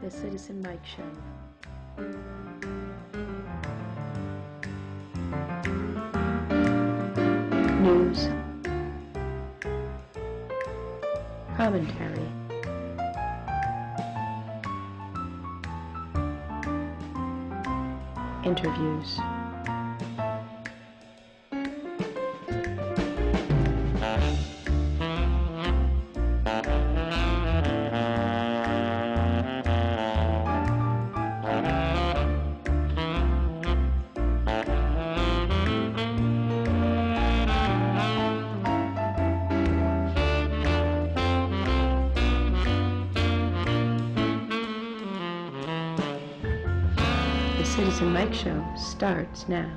The Citizen Mike Show. News. Commentary. Interviews. The Citizen Mike Show starts now.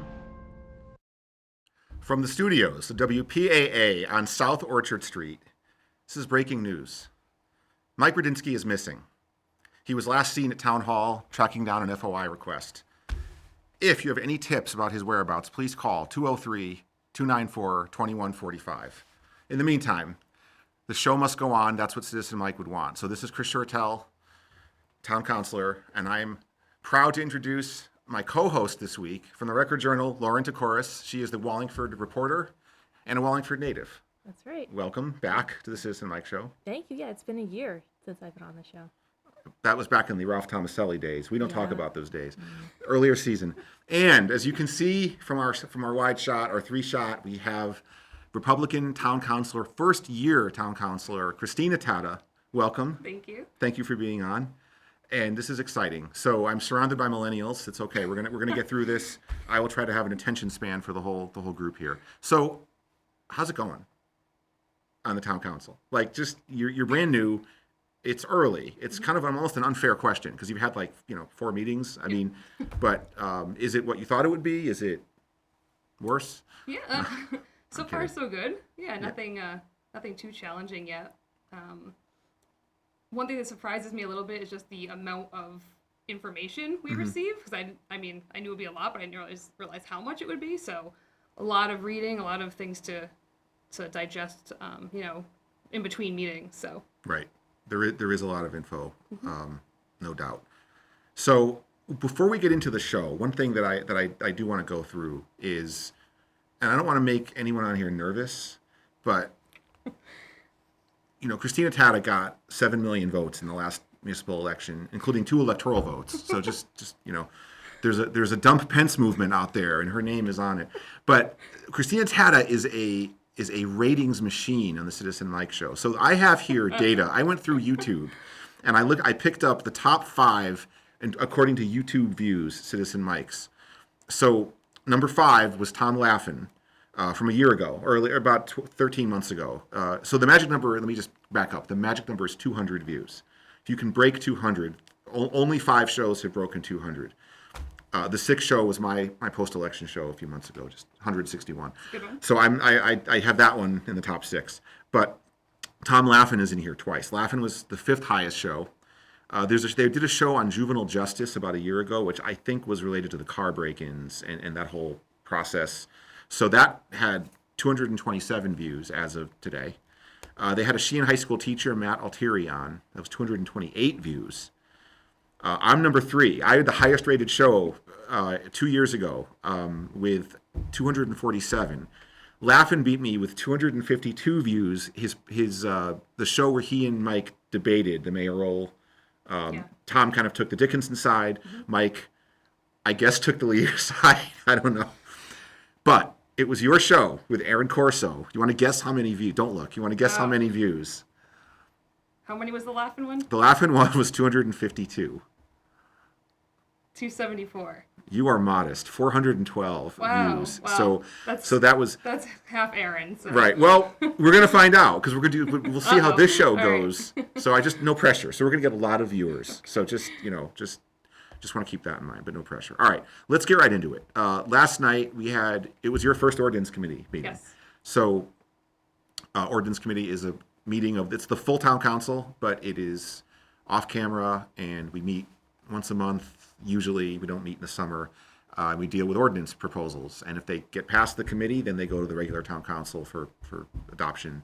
From the studios of WPAA on South Orchard Street, this is breaking news. Mike Rudinsky is missing. He was last seen at Town Hall tracking down an FOI request. If you have any tips about his whereabouts, please call 203-294-2145. In the meantime, the show must go on. That's what Citizen Mike would want. So this is Chris Shortell, Town Councilor, and I'm proud to introduce my co-host this week from the Record Journal, Lauren Takoris. She is the Wallingford reporter and a Wallingford native. That's right. Welcome back to the Citizen Mike Show. Thank you. Yeah, it's been a year since I've been on the show. That was back in the Ralph Tomaselli days. We don't talk about those days. Earlier season. And as you can see from our wide shot, our three shot, we have Republican Town Councilor, first year Town Councilor, Christina Tata. Welcome. Thank you. Thank you for being on. And this is exciting. So I'm surrounded by millennials. It's okay. We're gonna get through this. I will try to have an attention span for the whole group here. So, how's it going on the town council? Like, just you're brand new. It's early. It's kind of almost an unfair question because you've had 4 meetings. I mean, but is it what you thought it would be? Is it worse? Yeah. So far so good. Yeah. Nothing too challenging yet. One thing that surprises me a little bit is just the amount of information we receive, because I knew it would be a lot, but I didn't realize how much it would be. So a lot of reading, a lot of things to digest, in between meetings. So right, there is a lot of info, no doubt. So before we get into the show, one thing that I do want to go through is, and I don't want to make anyone on here nervous, but Christina Tata got 7 million votes in the last municipal election, including 2 electoral votes. So just there's a dump Pence movement out there, and her name is on it. But Christina Tata is a ratings machine on the Citizen Mike Show. So I have here data. I went through YouTube, and I picked up the top 5, and according to YouTube views, Citizen Mike's. So number 5 was Tom Laughlin. From a year ago, or about 13 months ago. So the magic number, let me just back up. The magic number is 200 views. If you can break 200, only 5 shows have broken 200. The 6th show was my post-election show a few months ago, just 161. Good one. So I have that one in the top 6. But Tom Laughlin is in here twice. Laughlin was the 5th highest show. They did a show on juvenile justice about a year ago, which I think was related to the car break-ins and that whole process. So that had 227 views as of today. They had a Sheehan High School teacher, Matt Altieri, on. That was 228 views. I'm number 3. I had the highest rated show 2 years ago with 247. Laughlin beat me with 252 views. The show where he and Mike debated the mayoral. Tom kind of took the Dickinson side. Mike, I guess, took the leader side. I don't know. But it was your show with Aaron Corso. You want to guess how many views? Don't look. You want to guess how many views? How many was the Laughlin one? The Laughlin one was 252. 274. You are modest. 412 views. Wow. That's half Aaron. So. Right. Well, we're gonna find out because we'll see how this show goes. Right. So no pressure. So we're gonna get a lot of viewers. So just want to keep that in mind, but no pressure. All right, let's get right into it. Last night it was your first ordinance committee meeting. Yes. So ordinance committee is a meeting it's the full town council, but it is off camera, and we meet once a month. Usually we don't meet in the summer. We deal with ordinance proposals, and if they get past the committee, then they go to the regular town council for adoption.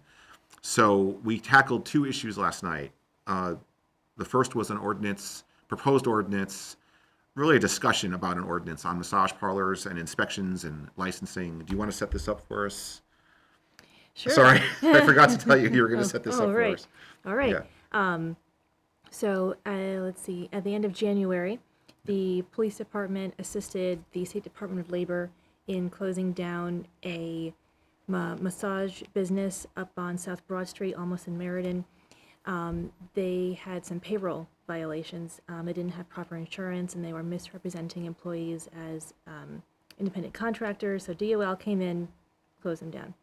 So we tackled 2 issues last night. The first was an ordinance proposed ordinance, really a discussion about an ordinance on massage parlors and inspections and licensing. Do you want to set this up for us? Sure. Sorry, I forgot to tell you were going to set this up for right. us. All right. Yeah. So let's see. At the end of January, the police department assisted the State Department of Labor in closing down a massage business up on South Broad Street, almost in Meriden. They had some payroll violations. They didn't have proper insurance, and they were misrepresenting employees as independent contractors. So DOL came in, closed them down.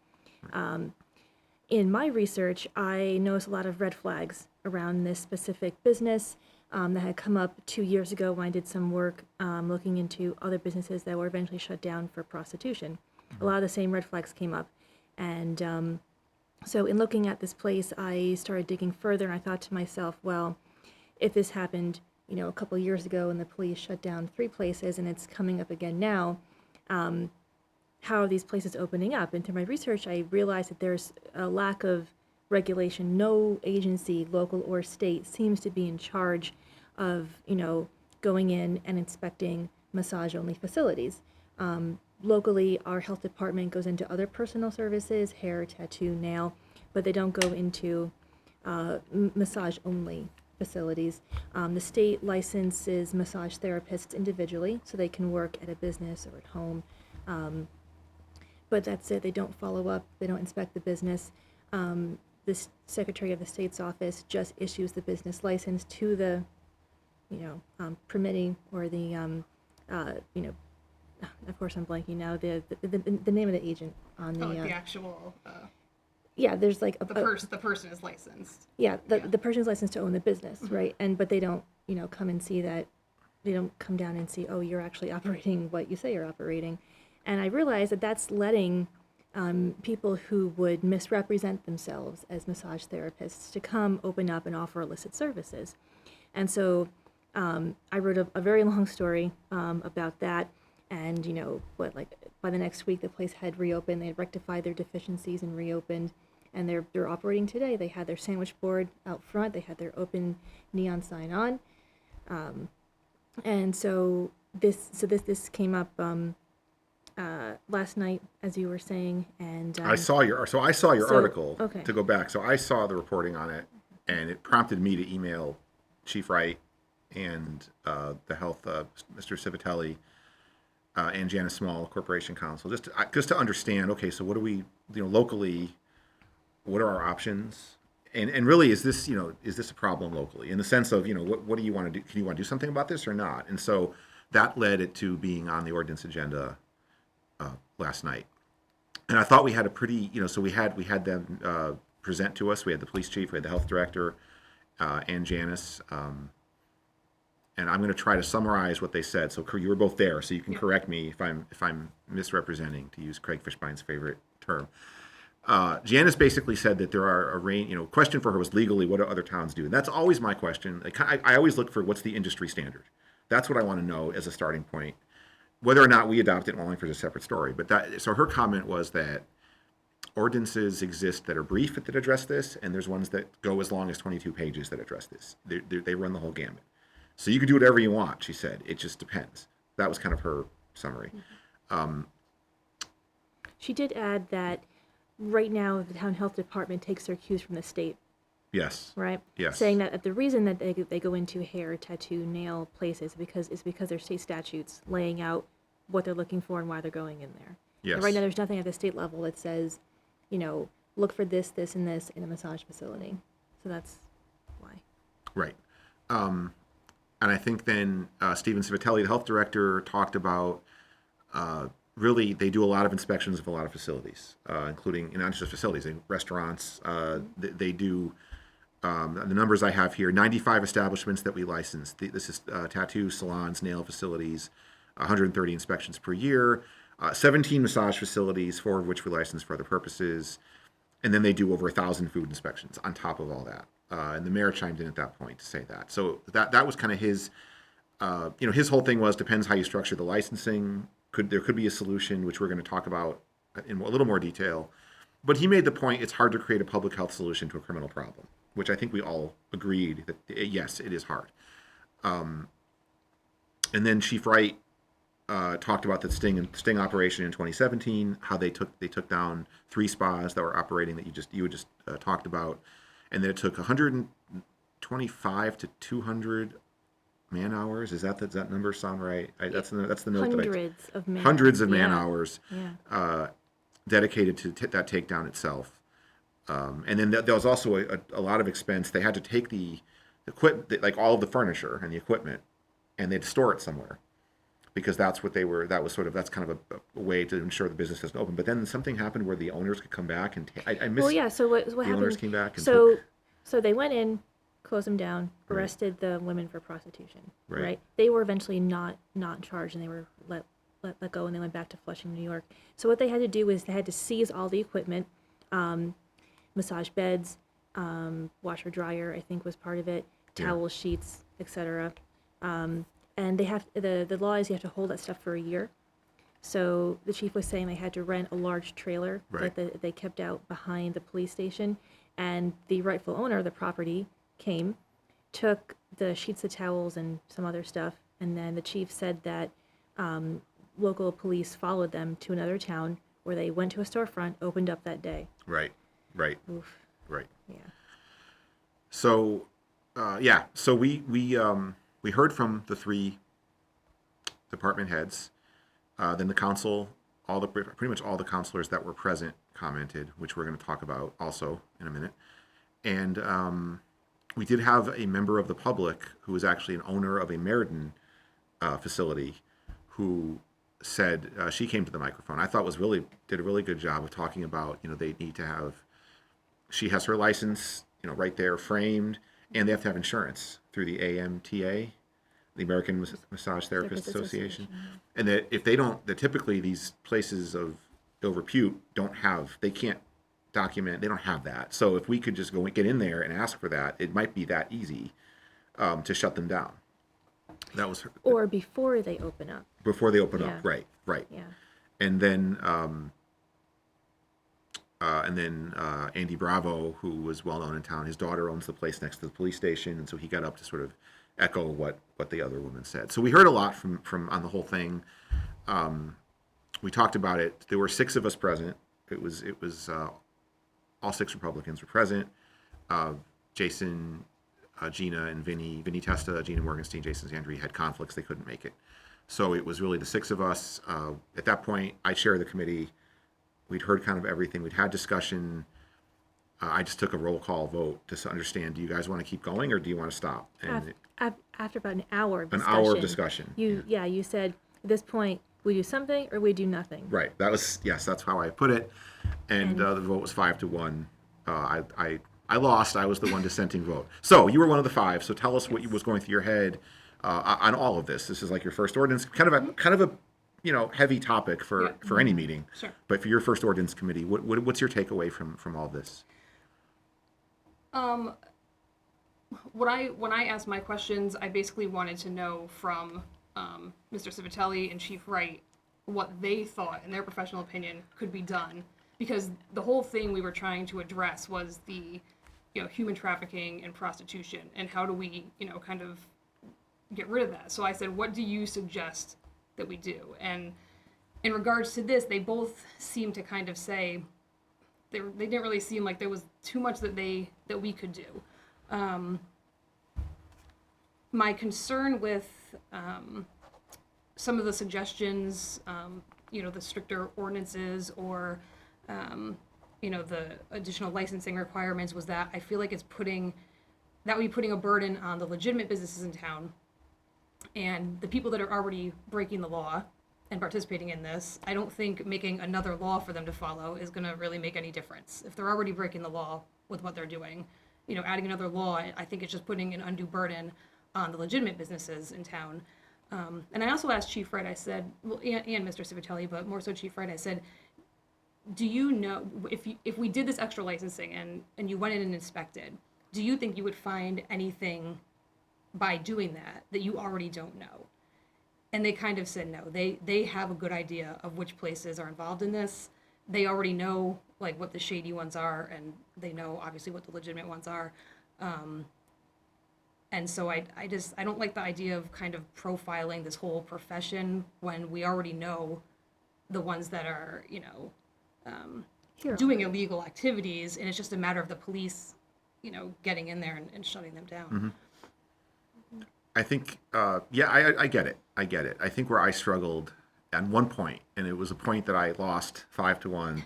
In my research, I noticed a lot of red flags around this specific business that had come up 2 years ago when I did some work looking into other businesses that were eventually shut down for prostitution. A lot of the same red flags came up. And so in looking at this place, I started digging further, and I thought to myself, well, if this happened, a couple of years ago and the police shut down 3 places and it's coming up again now, how are these places opening up? And through my research, I realized that there's a lack of regulation. No agency, local or state, seems to be in charge of, going in and inspecting massage-only facilities. Locally, our health department goes into other personal services, hair, tattoo, nail, but they don't go into massage-only facilities. The state licenses massage therapists individually, so they can work at a business or at home. But that's it. They don't follow up. They don't inspect the business. The Secretary of the State's office just issues the business license to the, permitting or the, of course I'm blanking now, the name of the agent on the... the actual... yeah, there's like... the person is licensed. Yeah, the person's licensed to own the business, right? But they don't, come and see that, they don't come down and see, oh, you're actually operating what you say you're operating. And I realized that that's letting people who would misrepresent themselves as massage therapists to come open up and offer illicit services. And so I wrote a very long story about that. And, by the next week, the place had reopened. They had rectified their deficiencies and reopened. And they're operating today. They had their sandwich board out front. They had their open neon sign on. And so this came up last night, as you were saying, and I saw your article. Okay. To go back. So I saw the reporting on it, and it prompted me to email Chief Wright and the health, Mr. Civitelli, and Janice Small, Corporation Counsel, just to understand. Okay, so what do we, locally, what are our options? And really, is this a problem locally in the sense of, what do you want to do? Can you want to do something about this or not? And so that led it to being on the ordinance agenda last night. And I thought we had a pretty, so we had them present to us. We had the police chief, we had the health director, and Janice. And I'm going to try to summarize what they said. So you were both there, so you can correct me if I'm misrepresenting, to use Craig Fishbein's favorite term. Janice basically said that there are a range, question for her was legally, what do other towns do? And that's always my question. I always look for what's the industry standard. That's what I want to know as a starting point. Whether or not we adopt it in Wallingford is a separate story. So her comment was that ordinances exist that are brief that address this, and there's ones that go as long as 22 pages that address this. They run the whole gamut. So you can do whatever you want, she said. It just depends. That was kind of her summary. She did add that right now the town health department takes their cues from the state. Yes. Right? Yes. Saying that the reason that they go into hair, tattoo, nail places is because there's state statutes laying out what they're looking for and why they're going in there. Yes. And right now there's nothing at the state level that says, look for this, this, and this in a massage facility. So that's why. Right. And I think then Stephen Civitelli, the health director, talked about really they do a lot of inspections of a lot of facilities, including not just facilities, restaurants. They do, the numbers I have here, 95 establishments that we license. This is tattoo salons, nail facilities, 130 inspections per year, 17 massage facilities, 4 of which we license for other purposes. And then they do over 1,000 food inspections on top of all that. And the mayor chimed in at that point to say that. So that was kind of his, his whole thing was depends how you structure the licensing. There could be a solution, which we're going to talk about in a little more detail. But he made the point it's hard to create a public health solution to a criminal problem, which I think we all agreed that, yes, it is hard. And then Chief Wright talked about the sting operation in 2017, how they took down 3 spas that were operating that you had just talked about, and then it took 125 to 200 man hours. Does that number sound right? That's the note hundreds of man hours dedicated to that takedown itself. And then there was also a lot of expense. They had to take the equipment, like all of the furniture and the equipment, and they'd store it somewhere, because that's what they were. That's kind of a way to ensure the business doesn't open. But then something happened where the owners could come back and I missed. Well, yeah. So what the happened? owners came back and so they went in, closed them down, arrested the women for prostitution. Right. They were eventually not charged, and they were let go, and they went back to Flushing, New York. So what they had to do is they had to seize all the equipment, massage beds, washer dryer, I think was part of it, towel sheets, etc. And they have the law is you have to hold that stuff for a year. So the chief was saying they had to rent a large trailer that they kept out behind the police station, and the rightful owner of the property came, took the sheets of towels and some other stuff, and then the chief said that local police followed them to another town where they went to a storefront, opened up that day. Right. Oof. Right. Yeah. So, so we heard from the 3 department heads. Then the council, pretty much all the counselors that were present commented, which we're going to talk about also in a minute. And we did have a member of the public who was actually an owner of a Meriden facility, who said, she came to the microphone. I thought did a really good job of talking about, they need to have, she has her license, right there framed, and they have to have insurance through the AMTA, the American Massage Therapists Association. And that if they don't, that typically these places of ill repute they can't document, they don't have that. So if we could just go and get in there and ask for that, it might be that easy to shut them down. That was her. Or before they open up. Before they open up, right. Yeah. And then Andy Bravo, who was well known in town, his daughter owns the place next to the police station, and so he got up to sort of echo what the other woman said. So we heard a lot from on the whole thing. We talked about it. There were 6 of us present. It was all 6 Republicans were present. Jason, Gina, and Vinny Testa, Gina Morgenstein, Jason Zandri had conflicts. They couldn't make it. So it was really the 6 of us. At that point, I chaired the committee. We'd heard kind of everything. We'd had discussion. I just took a roll call vote to understand, do you guys want to keep going or do you want to stop? And After about an hour of discussion. An hour of discussion. You said, at this point, we do something or we do nothing. Right. That's how I put it. And the vote was 5-1. I lost. I was the one dissenting vote. So you were one of the 5. So tell us what was going through your head on all of this. This is like your first ordinance, kind of a heavy topic for any meeting. Sure. But for your first ordinance committee, what's your takeaway from all this? When I asked my questions, I basically wanted to know from Mr. Civitelli and Chief Wright what they thought, in their professional opinion, could be done, because the whole thing we were trying to address was the human trafficking and prostitution, and how do we kind of get rid of that. So I said, what do you suggest that we do? And in regards to this, they both seemed to kind of say they didn't really seem like there was too much that we could do. My concern with some of the suggestions, the stricter ordinances or the additional licensing requirements, was that I feel like that would be putting a burden on the legitimate businesses in town, and the people that are already breaking the law and participating in this. I don't think making another law for them to follow is going to really make any difference. If they're already breaking the law with what they're doing, adding another law, I think it's just putting an undue burden on the legitimate businesses in town. And I also asked Chief Wright, I said, well, and Mr. Civitelli, but more so Chief Wright, I said, do you know, if we did this extra licensing and you went in and inspected, do you think you would find anything by doing that you already don't know? And they kind of said no. They have a good idea of which places are involved in this. They already know like what the shady ones are, and they know obviously what the legitimate ones are. And so I don't like the idea of kind of profiling this whole profession when we already know the ones that are, doing illegal activities, and it's just a matter of the police, getting in there and shutting them down. I think, I get it. I get it. I think where I struggled at one point, and it was a point that I lost 5-1.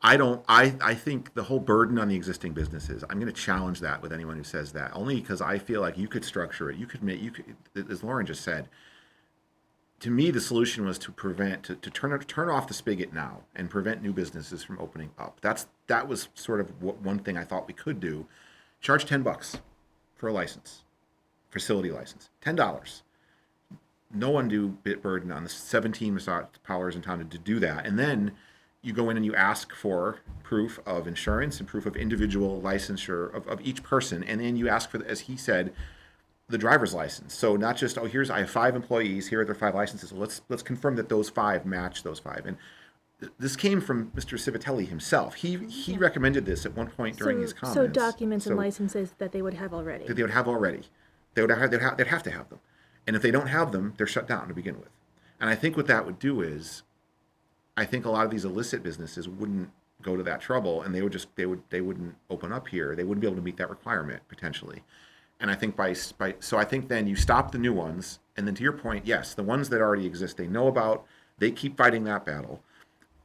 I think the whole burden on the existing businesses, I'm going to challenge that with anyone who says that, only because I feel like you could structure it. You could, as Lauren just said, to me, the solution was to turn off the spigot now and prevent new businesses from opening up. That was sort of one thing I thought we could do. Charge $10 for a license, facility license, $10. No undue burden on the 17 massage parlors in town to do that. And then you go in and you ask for proof of insurance and proof of individual licensure of each person. And then you ask for, as he said, the driver's license. So not just, I have 5 employees, here are their 5 licenses. So let's confirm that those 5 match those 5. And this came from Mr. Civitelli himself. He recommended this at one point during his comments. So documents and licenses that they would have already. That they would have already. They'd have to have them. And if they don't have them, they're shut down to begin with. And I think what that would do is, I think a lot of these illicit businesses wouldn't go to that trouble, and they wouldn't open up here. They wouldn't be able to meet that requirement potentially. And I think so I think then you stop the new ones, and then to your point, yes, the ones that already exist, they know about, they keep fighting that battle,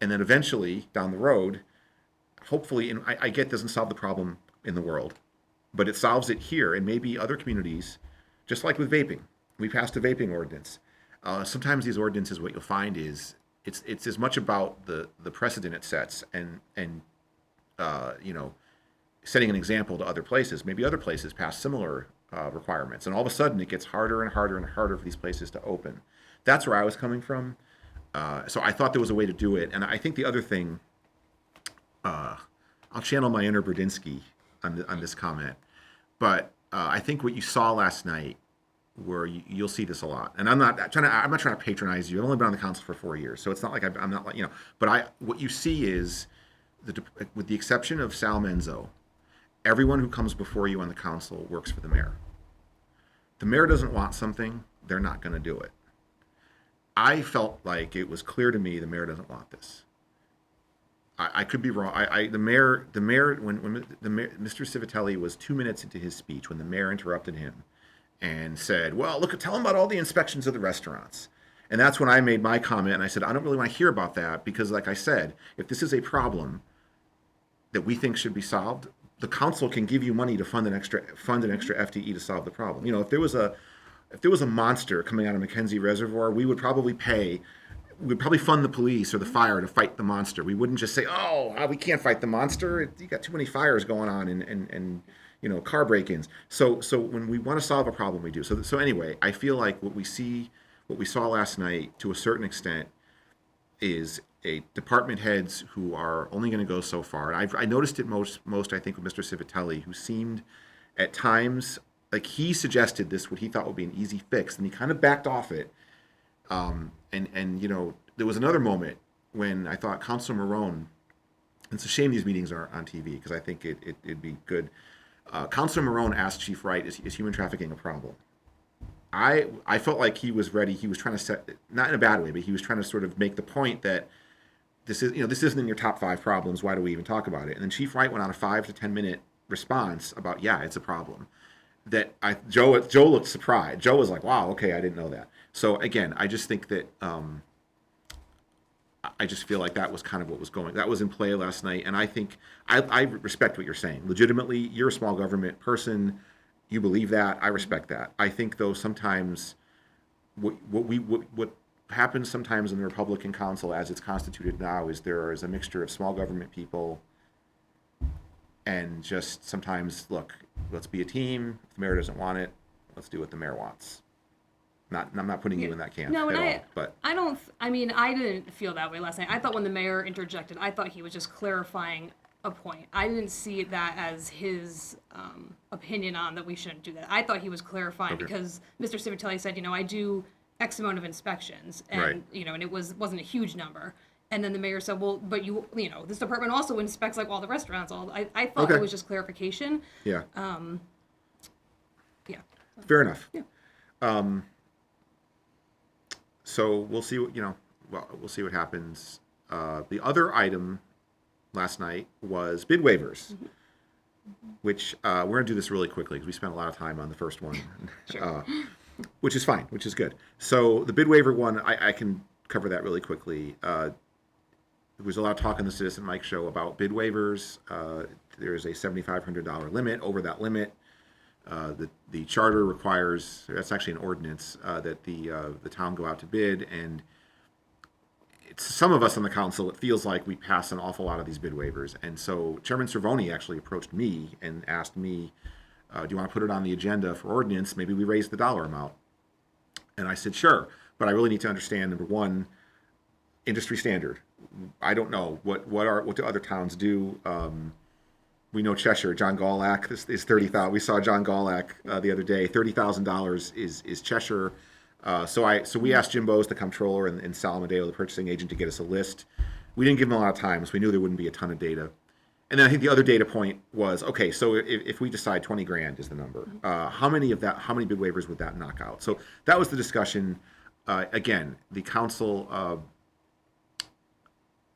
and then eventually down the road, hopefully, and I get doesn't solve the problem in the world, but it solves it here, and maybe other communities, just like with vaping. We passed a vaping ordinance. Sometimes these ordinances, what you'll find is it's as much about the precedent it sets and setting an example to other places. Maybe other places pass similar requirements, and all of a sudden it gets harder and harder and harder for these places to open. That's where I was coming from. So I thought there was a way to do it, and I think the other thing, I'll channel my inner Brudzinski on this comment, but I think what you saw last night, where you'll see this a lot, and I'm not trying to patronize you. I've only been on the council for 4 years, so it's not like I'm not like, but what you see is, with the exception of Sal Menzo, everyone who comes before you on the council works for the mayor. The mayor doesn't want something, they're not going to do it. I felt like it was clear to me the mayor doesn't want this. I could be wrong. The mayor, when Mr. Civitelli was 2 minutes into his speech, when the mayor interrupted him and said, well, look, tell him about all the inspections of the restaurants. And that's when I made my comment, and I said, I don't really want to hear about that, because like I said, if this is a problem that we think should be solved, the council can give you money to fund an extra FTE to solve the problem. If there was a monster coming out of McKenzie Reservoir, we would probably fund the police or the fire to fight the monster. We wouldn't just say, we can't fight the monster. You got too many fires going on and car break-ins. So when we want to solve a problem, we do. So anyway, I feel like what we saw last night, to a certain extent, is a department heads who are only going to go so far. I noticed it most I think with Mr. Civitelli, who seemed at times like he suggested this, what he thought would be an easy fix, and he kind of backed off it. There was another moment when I thought Councilor Marone, it's a shame these meetings aren't on TV, because I think it'd be good. Councilor Marone asked Chief Wright, is human trafficking a problem? I felt like he was ready. He was trying to set, not in a bad way, but he was trying to sort of make the point that this isn't in your top 5 problems. Why do we even talk about it? And then Chief Wright went on a 5 to 10 minute response about, it's a problem. Joe looked surprised. Joe was like, wow, okay, I didn't know that. So again, I just think that I just feel like that was kind of what was in play last night. And I think I respect what you're saying. Legitimately, you're a small government person. You believe that. I respect that. I think, though, sometimes what happens sometimes in the Republican Council as it's constituted now is there is a mixture of small government people and just sometimes, look, let's be a team. If the mayor doesn't want it, let's do what the mayor wants. I'm not putting you in that camp at all. But I didn't feel that way last night. I thought when the mayor interjected, I thought he was just clarifying a point. I didn't see that as his opinion on that we shouldn't do that. I thought he was clarifying because Mr. Civitelli said, I do X amount of inspections, and right. And it wasn't a huge number. And then the mayor said, well, but this department also inspects like all the restaurants. I thought it was just clarification. Yeah. Yeah. Fair enough. Yeah. So we'll see what, we'll see what happens. The other item last night was bid waivers, which we're going to do this really quickly because we spent a lot of time on the first one, Sure. which is fine, which is good. So the bid waiver one, I can cover that really quickly. There was a lot of talk on the Citizen Mike show about bid waivers. There's a $7,500 limit. Over that limit, the charter requires, that's actually an ordinance, that the town go out to bid, and some of us on the council, it feels like we pass an awful lot of these bid waivers. And so Chairman Cervoni actually approached me and asked me, do you want to put it on the agenda for ordinance? Maybe we raise the dollar amount. And I said, sure, but I really need to understand, number one, industry standard. I don't know what do other towns do. We know Cheshire, John Gawlak, this is 30,000. We saw John Gawlak the other day. $30,000 is Cheshire. So we asked Jim Bowes, the comptroller, and Sal Amadeo, the purchasing agent, to get us a list. We didn't give them a lot of time, so we knew there wouldn't be a ton of data. And then I think the other data point was, okay, so if we decide 20 grand is the number, how many bid waivers would that knock out? So that was the discussion. Again, the council,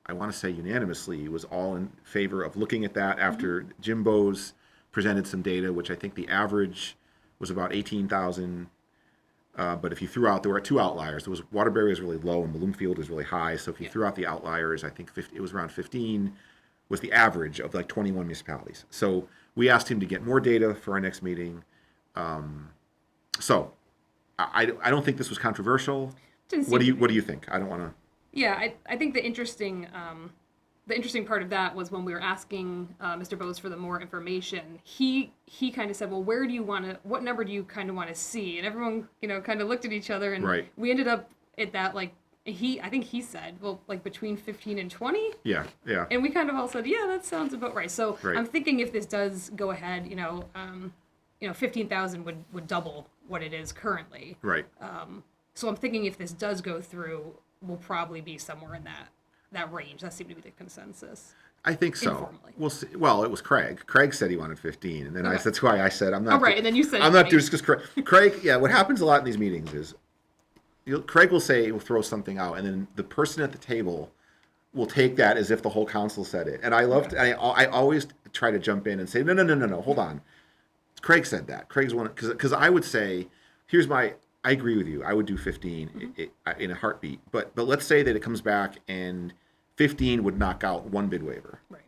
I want to say unanimously, was all in favor of looking at that after Jim Bowes presented some data, which I think the average was about 18,000. But if you threw out, there were two outliers. Waterbury was really low and Bloomfield was really high. So if you threw out the outliers, I think it was around 15 was the average of like 21 municipalities. So we asked him to get more data for our next meeting. So I don't think this was controversial. What do you think? I don't want to. Yeah, I think the interesting part of that was when we were asking Mr. Bowes for the more information. He kind of said, well, what number do you kind of want to see? And everyone, kind of looked at each other, and we ended up at that, like, I think he said, well, like between 15 and 20. Yeah. And we kind of all said, yeah, that sounds about right. So I'm thinking if this does go ahead, 15,000 would double what it is currently. Right. So I'm thinking if this does go through, we'll probably be somewhere in that range. That seemed to be the consensus. I think so. Informally. We'll see. Well, it was Craig. Craig said he wanted 15, and then that's why I said I'm not. Oh, right, and then you said I'm not doing this because Craig. Yeah, what happens a lot in these meetings is Craig will throw something out, and then the person at the table will take that as if the whole council said it. And I always try to jump in and say, no, hold on. Craig said that. Craig's one because I would say, I agree with you. I would do 15 in a heartbeat. But let's say that it comes back and 15 would knock out one bid waiver. Right.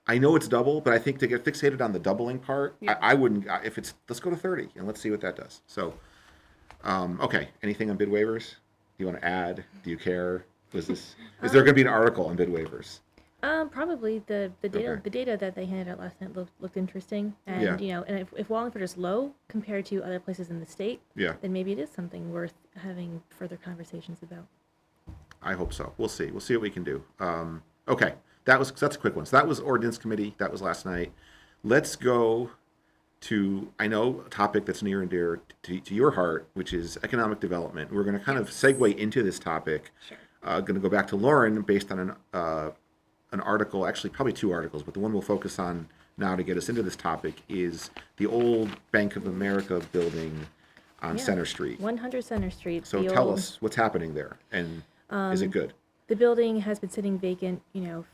I know it's double, but I think to get fixated on the doubling part, I wouldn't. Let's go to 30 and let's see what that does. So, okay. Anything on bid waivers? Do you want to add? Do you care? Is there going to be an article on bid waivers? Probably the data Okay. the data that they handed out last night looked interesting, and and if Wallingford is low compared to other places in the state, then maybe it is something worth having further conversations about. I hope so. We'll see. We'll see what we can do. Okay, that's a quick one. So that was ordinance committee. That was last night. Let's go to a topic that's near and dear to your heart, which is economic development. We're going to kind of segue into this topic. Sure. Going to go back to Lauren based on an article, actually probably two articles, but the one we'll focus on now to get us into this topic is the old Bank of America building on Center Street. 100 Center Street. So tell us what's happening there, and is it good? The building has been sitting vacant,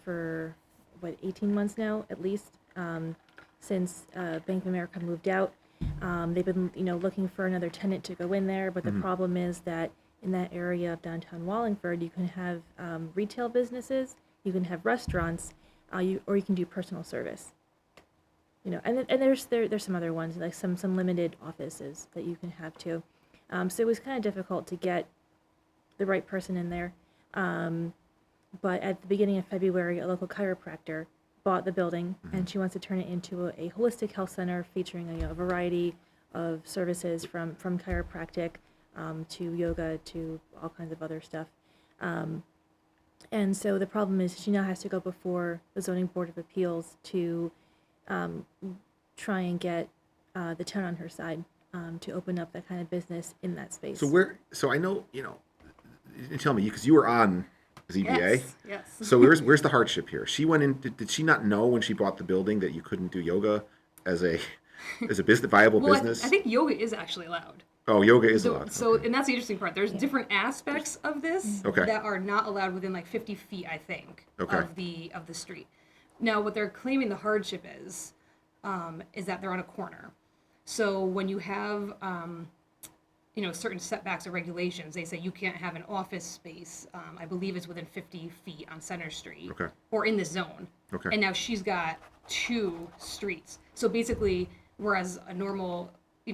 for 18 months now at least, since Bank of America moved out. They've been, looking for another tenant to go in there, but the problem is that in that area of downtown Wallingford, you can have retail businesses, you can have restaurants, or you can do personal service. And there's some other ones, like some limited offices that you can have too. So it was kind of difficult to get the right person in there. But at the beginning of February, a local chiropractor bought the building, and she wants to turn it into a holistic health center featuring a variety of services from chiropractic to yoga to all kinds of other stuff. And so the problem is she now has to go before the Zoning Board of Appeals to try and get the town on her side to open up that kind of business in that space. So I know, tell me, because you were on ZBA. Yes. So where's the hardship here? She went in, did she not know when she bought the building that you couldn't do yoga as a Is a viable Well, business? I think yoga is actually allowed. Oh, yoga is So, allowed. so Okay. and that's the interesting part. There's different aspects of this Okay. that are not allowed within like 50 feet, I think, Okay. of the street. Now, what they're claiming the hardship is that they're on a corner. So when you have certain setbacks or regulations, they say you can't have an office space. I believe it's within 50 feet on Center Street, Okay. or in this zone. Okay. And now she's got 2 streets. So basically, whereas a normal,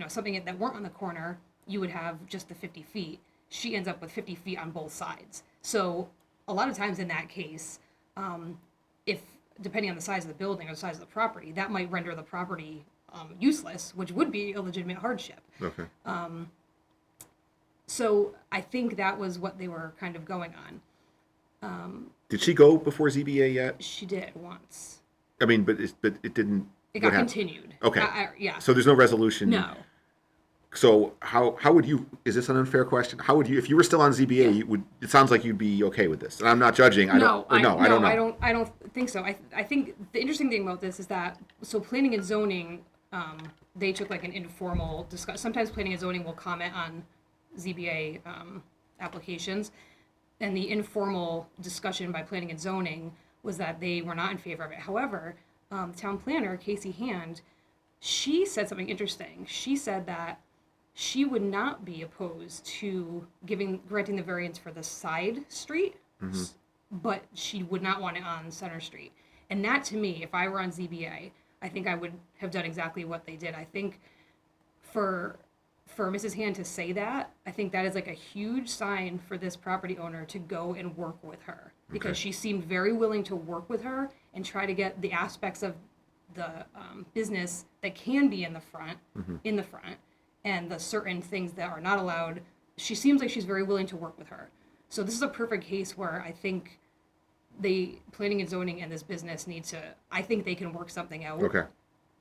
something that weren't on the corner, you would have just the 50 feet. She ends up with 50 feet on both sides. So a lot of times in that case, if depending on the size of the building or the size of the property, that might render the property useless, which would be a legitimate hardship. Okay. So I think that was what they were kind of going on. Did she go before ZBA yet? She did once. I mean, but it didn't. It what got happened? continued. Okay. Yeah. So there's no resolution. No. So how would you? Is this an unfair question? How would you, if you were still on ZBA? You would. It sounds like you'd be okay with this. And I'm not judging. I don't know. I don't think so. I think the interesting thing about this is that planning and zoning, they took like an informal discussion. Sometimes planning and zoning will comment on ZBA applications, and the informal discussion by planning and zoning was that they were not in favor of it. However, town planner Casey Hand, she said something interesting. She said that she would not be opposed to granting the variance for the side street, but she would not want it on Center Street. And that, to me, if I were on ZBA, I think I would have done exactly what they did. I think for Mrs. Hand to say that, I think that is like a huge sign for this property owner to go and work with her, because Okay. she seemed very willing to work with her and try to get the aspects of the business that can be in the front, and the certain things that are not allowed. She seems like she's very willing to work with her. So this is a perfect case where I think planning and zoning and this business I think they can work something out. Okay.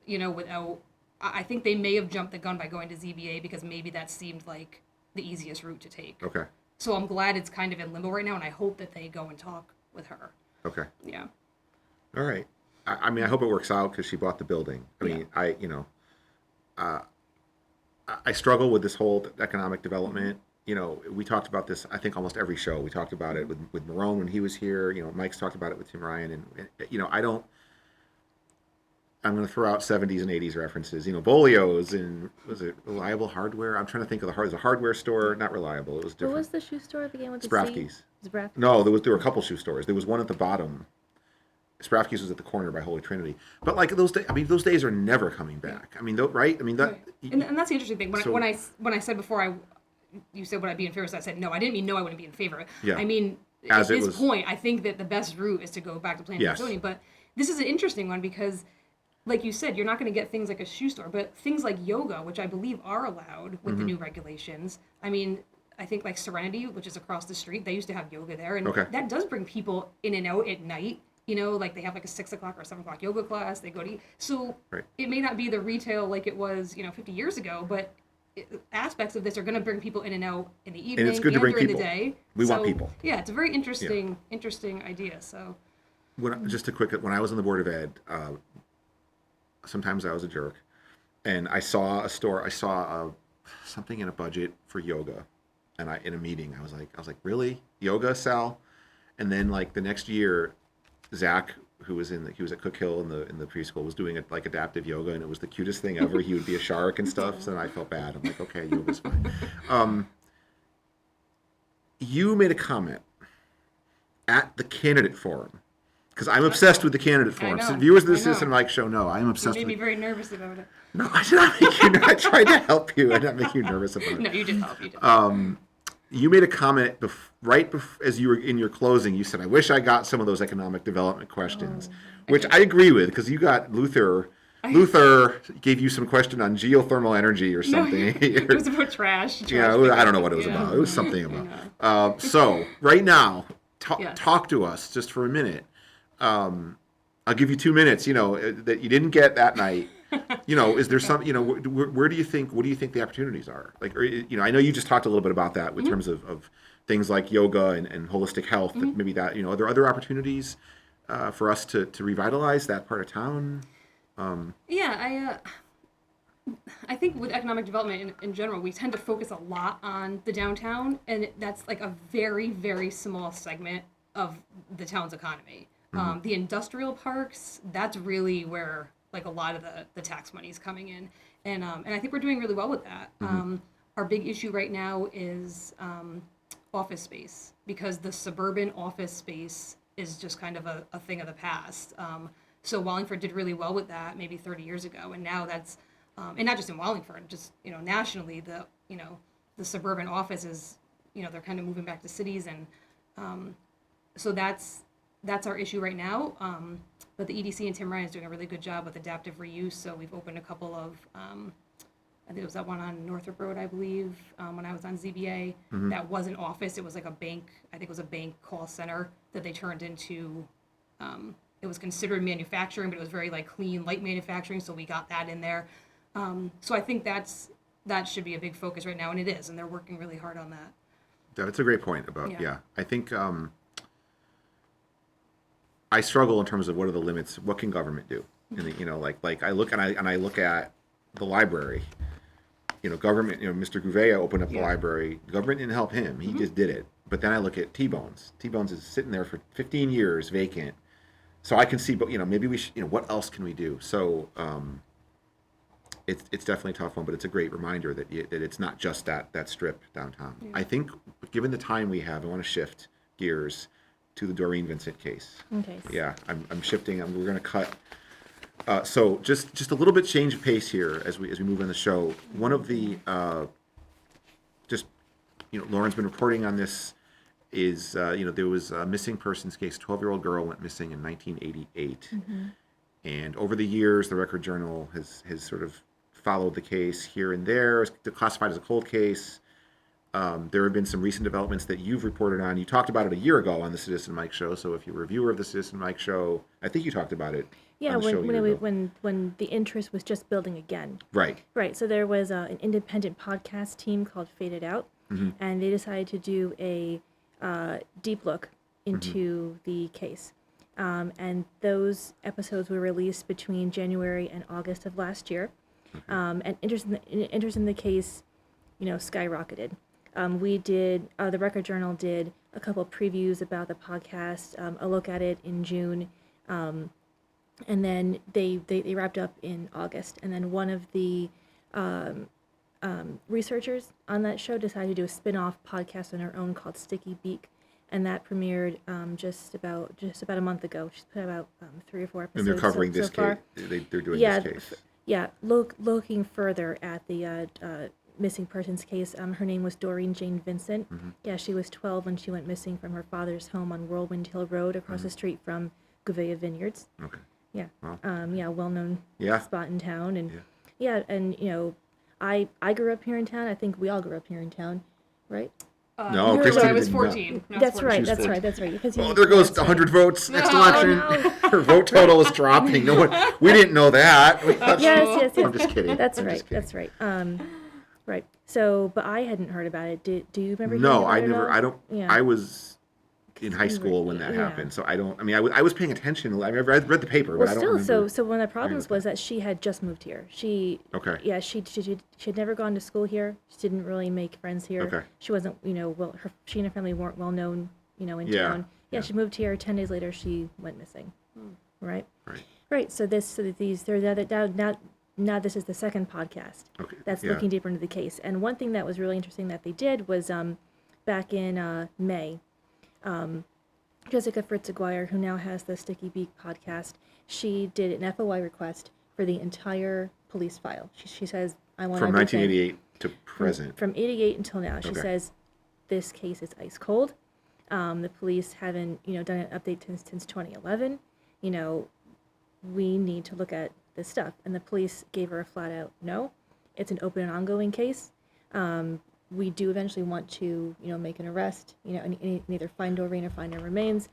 Without, I think they may have jumped the gun by going to ZBA because maybe that seemed like the easiest route to take. Okay. So I'm glad it's kind of in limbo right now, and I hope that they go and talk with her. Okay. Yeah. All right. I mean, I hope it works out because she bought the building. I mean, I struggle with this whole economic development. We talked about this, I think, almost every show. We talked about it with Marone when he was here. Mike's talked about it with Tim Ryan. And I'm going to throw out 70s and 80s references. Bolio's and, was it Reliable Hardware? I'm trying to think of the hardware store. Not Reliable. It was different. What was the shoe store began with the Sprafke's. C? Sprafke's. No, there were a couple shoe stores. There was one at the bottom. Sprafke's was at the corner by Holy Trinity. But like those days, those days are never coming back. I mean, right? I mean that. Right. And that's the interesting thing. When I said before, you said would I be in favor? So I said no. I didn't mean no. I wouldn't be in favor. Yeah. I mean, As at it this was- point, I think that the best route is to go back to planning and Yes. zoning. But this is an interesting one because, like you said, you're not going to get things like a shoe store, but things like yoga, which I believe are allowed with the new regulations. I mean, I think like Serenity, which is across the street, they used to have yoga there, and Okay. that does bring people in and out at night. Like they have like a 6 o'clock or 7 o'clock yoga class. They go to eat. So Right. it may not be the retail like it was, 50 years ago, but aspects of this are going to bring people in and out in the evening And it's good to bring during people. the day. We want So, people. Yeah, it's a very interesting idea. So When I was on the board of ed, sometimes I was a jerk, and I saw something in a budget for yoga, and in a meeting I was like, really, yoga, Sal? And then like the next year, Zach, who was at Cook Hill in the preschool, was doing it like adaptive yoga, and it was the cutest thing ever. He would be a shark and stuff, so I felt bad. I'm like, okay, yoga's fine. You made a comment at the candidate forum, because I'm obsessed with the candidate forum. know, So viewers of the I know. Citizen Mike Show know I'm it obsessed made with me it. very nervous about it. No, I did not make you. I tried to help you. I did not make you nervous about it. No, you did help. You did. You made a comment as you were in your closing. You said, "I wish I got some of those economic development questions," which I agree with, because you got Luther. Luther gave you some question on geothermal energy or something. It was about trash. Yeah, I don't know what it was about. It was something about. So right now, Yes. talk to us just for a minute. I'll give you 2 minutes. That you didn't get that night. Is there some? What do you think the opportunities are? Like, I know you just talked a little bit about that in terms of things like yoga and holistic health. That maybe that are there other opportunities for us to revitalize that part of town? Yeah, I think with economic development in general, we tend to focus a lot on the downtown, and that's like a very, very small segment of the town's economy. The industrial parks, that's really where like a lot of the tax money is coming in, and I think we're doing really well with that. Our big issue right now is office space, because the suburban office space is just kind of a thing of the past. So Wallingford did really well with that maybe 30 years ago, and now that's and not just in Wallingford, just nationally, the suburban offices, they're kind of moving back to cities, and so that's our issue right now. But the EDC and Tim Ryan is doing a really good job with adaptive reuse. So we've opened a couple of, I think it was that one on Northrop Road, I believe, when I was on ZBA. That was an office. It was like a bank. I think it was a bank call center that they turned into. It was considered manufacturing, but it was very like clean, light manufacturing. So we got that in there. So I think that should be a big focus right now, and it is, and they're working really hard on that. That's a great point about, Yeah. I think I struggle in terms of what are the limits, what can government do? And like I look at the library, government, Mr. Gouveia opened up the library. The government didn't help him. He just did it. But then I look at T-Bones. T-Bones is sitting there for 15 years vacant. So I can see, but maybe we should, what else can we do? So it's definitely a tough one, but it's a great reminder that it's not just that strip downtown. Yeah. I think given the time we have, I want to shift gears to the Doreen Vincent case. Okay. Yeah, I'm shifting. We're going to cut. So just a little bit change of pace here as we move on the show. One of the Lauren's been reporting on this. Is there was a missing persons case. 12-year-old girl went missing in 1988, and over the years, the Record Journal has sort of followed the case here and there. It's classified as a cold case. There have been some recent developments that you've reported on. You talked about it a year ago on the Citizen Mike show. So if you're a viewer of the Citizen Mike show, I think you talked about it. Yeah, on the show a year ago. when the interest was just building again. Right. Right. So there was an independent podcast team called Faded Out, and they decided to do a deep look into the case. And those episodes were released between January and August of last year. And interest in the case, skyrocketed. We did, the Record Journal did a couple of previews about the podcast, a look at it in June, and then they wrapped up in August. And then one of the researchers on that show decided to do a spin-off podcast on her own called Sticky Beak, and that premiered just about a month ago. She's put about 3 or 4 episodes. And they're covering so this far. case. They're doing this case. Yeah, looking further at the missing persons case. Her name was Doreen Jane Vincent. Yeah, she was 12 when she went missing from her father's home on Whirlwind Hill Road across the street from Gouveia Vineyards. Okay. Yeah. Wow. Well-known spot in town, and I grew up here in town. I think we all grew up here in town, right? No, Christina I was did 14. not. That's right. That's right. Because There goes 100 votes next election. no. Her vote total is dropping. We didn't know that. We thought Yes. I'm just kidding. That's I'm right. just kidding. That's right. Right. So, but I hadn't heard about it. Do you remember? No, hearing I about it never. at all? I don't. Yeah. I was in high school when that Yeah. happened, so I don't. I mean, I was paying attention. I read the paper, but I don't remember. So one of the problems was that she had just moved here. She had never gone to school here. She didn't really make friends here. Okay. She wasn't, she and her family weren't well known, in town. Yeah, she moved here. 10 days later, she went missing. Right. Right. So this this is the second podcast that's looking deeper into the case. And one thing that was really interesting that they did was back in May. Jessica Fritz-Aguirre, who now has the Sticky Beak podcast, she did an FOI request for the entire police file. She says, I want From everything 1988 to present. From 88 until now. She says, this case is ice cold. The police haven't, done an update since 2011. We need to look at this stuff. And the police gave her a flat out no. It's an open and ongoing case. We do eventually want to, make an arrest, and either find Doreen or find her remains.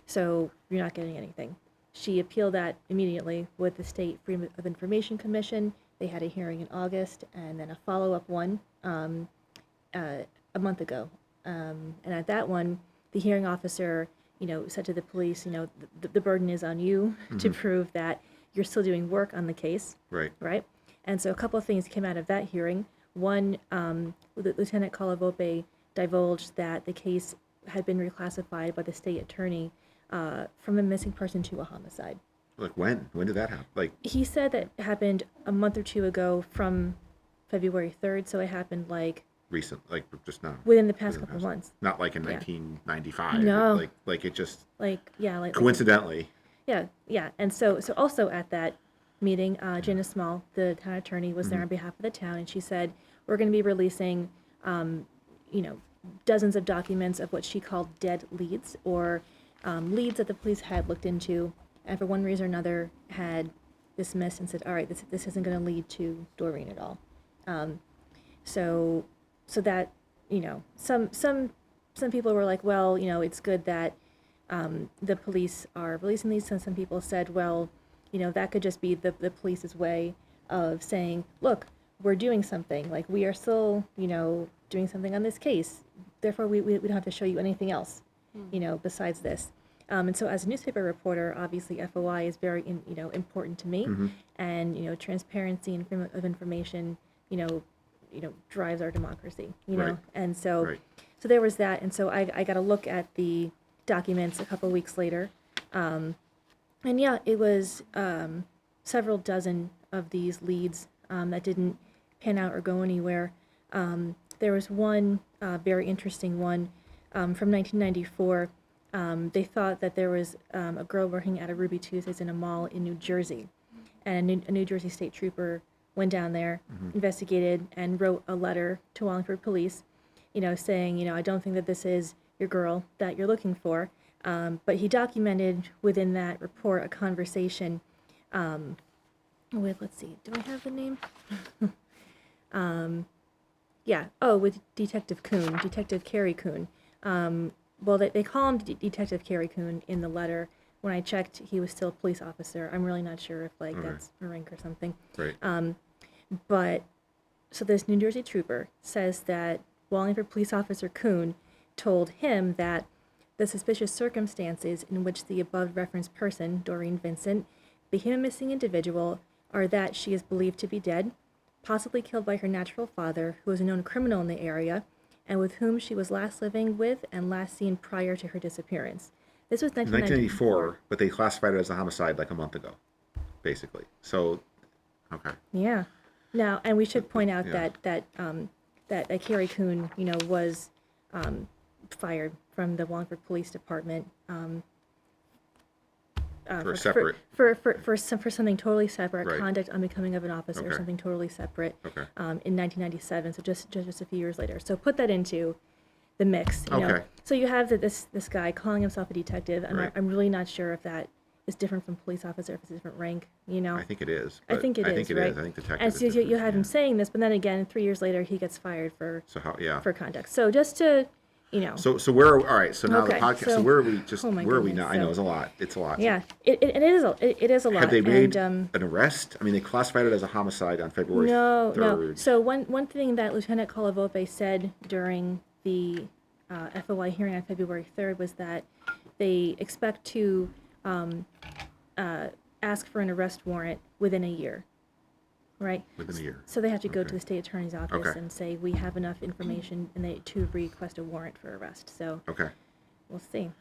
So you're not getting anything. She appealed that immediately with the State Freedom of Information Commission. They had a hearing in August and then a follow-up one a month ago. And at that one, the hearing officer, said to the police, the burden is on you to prove that you're still doing work on the case. Right. Right. And so a couple of things came out of that hearing. One, Lieutenant Colavope divulged that the case had been reclassified by the state attorney from a missing person to a homicide. Like when? When did that happen? Like He said that happened a month or two ago from February 3rd, so it happened like recent, like just now. within the past couple of months. Not like in Yeah. 1995. No. Like it just Like coincidentally. Yeah. And so also at that meeting, Janice Small, the town attorney, was there on behalf of the town, and she said, we're going to be releasing, dozens of documents of what she called dead leads, or leads that the police had looked into, and for one reason or another had dismissed and said, all right, this isn't going to lead to Doreen at all. So that, some people were like, well, it's good that the police are releasing these. And some people said, well, that could just be the police's way of saying, look, we're doing something. Like, we are still, doing something on this case. Therefore, we don't have to show you anything else, besides this. And so as a newspaper reporter, obviously FOI is very, important to me. And, transparency and freedom of information, drives our democracy, Right. know. And so, Right. so there was that. And so I got a look at the documents a couple weeks later. And yeah, it was several dozen of these leads that didn't pan out or go anywhere. There was one very interesting one from 1994. They thought that there was a girl working at a Ruby Tuesdays in a mall in New Jersey. And a New Jersey state trooper went down there, investigated, and wrote a letter to Wallingford police, saying, I don't think that this is your girl that you're looking for. But he documented within that report a conversation with, let's see, do I have the name? With Detective Kuhn, Detective Kerry Kuhn. Well, they call him Detective Kerry Kuhn in the letter. When I checked, he was still a police officer. I'm really not sure if, that's a rank or something. Right. But, so this New Jersey trooper says that Wallingford police officer Kuhn told him that the suspicious circumstances in which the above referenced person, Doreen Vincent, became a missing individual are that she is believed to be dead, possibly killed by her natural father, who was a known criminal in the area, and with whom she was last living with and last seen prior to her disappearance. This was 1994, but they classified it as a homicide like a month ago, basically. So, okay. Yeah. Now, and we should point out Yeah. that Kerry Kuhn, was fired from the Wallingford Police Department For separate. for something totally separate, Right. conduct unbecoming of an officer, Okay. something totally separate. Okay. In 1997, so just a few years later. So put that into the mix. You know. Okay. So you have this guy calling himself a detective, and Right. I'm really not sure if that is different from police officer, if it's a different rank. I think it is. I but think it I is, think it right? is. I think detective And is so you different, have him yeah. saying this, but then again, 3 years later, he gets fired for So how? Yeah. conduct. So just to, So where are we? All right. So now Okay, the podcast. So, so- where are we? Just oh my where are we goodness, now? I know so- it's a lot. It's a lot. yeah, it is a lot. Have they made and, an arrest? I mean, they classified it as a homicide on February No. 3rd. So one thing that Lieutenant Colavope said during the FOI hearing on February 3rd was that they expect to ask for an arrest warrant within a year, right? Within a year. So they have to go to Okay. the state attorney's office Okay. and say, we have enough information and to request a warrant for arrest. So Okay. we'll see.